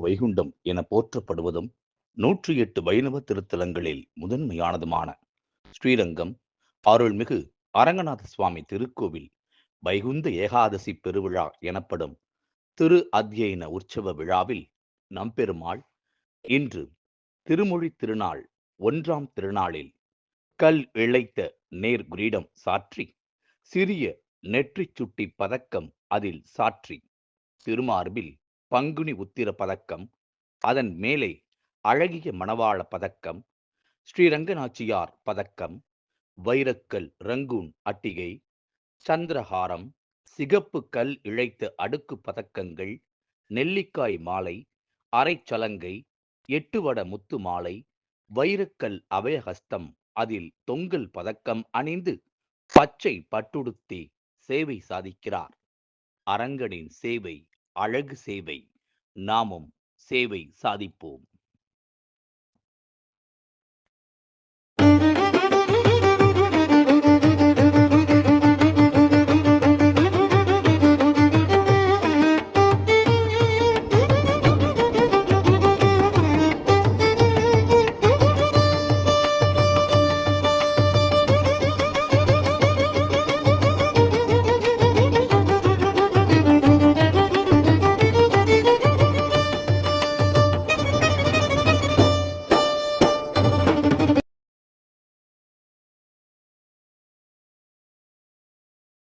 வைகுண்டம் என போற்றப்படுவதும் 108 வைணவ திருத்தலங்களில் முதன்மையானதுமான ஸ்ரீரங்கம் அருள்மிகு அரங்கநாத சுவாமி திருக்கோவில் வைகுந்த ஏகாதசி பெருவிழா எனப்படும் திரு அத்தியன உற்சவ விழாவில் நம்பெருமாள் இன்று திருமொழி திருநாள் 1ஆம் திருநாளில் கல் இழைத்த நேர் கிரீடம் சாற்றி சிறிய நெற்றிச் சுட்டி பதக்கம் அதில் சாற்றி திருமார்பில் பங்குனி உத்திர பதக்கம், அதன் மேலே அழகிய மணவாள பதக்கம், ஸ்ரீரங்கநாச்சியார் பதக்கம், வைரக்கல் ரங்கூன் அட்டிகை, சந்திரஹாரம், சிகப்பு கல் இழைத்த அடுக்கு பதக்கங்கள், நெல்லிக்காய் மாலை, அரைச்சலங்கை, 8 வட முத்து மாலை, வைரக்கல் அபயஹஸ்தம் அதில் தொங்கல் பதக்கம் அணிந்து பச்சை பட்டுடுத்தி சேவை சாதிக்கிறார். அரங்கனின் சேவை அழகு சேவை. நாமும் சேவை சாதிப்போம்.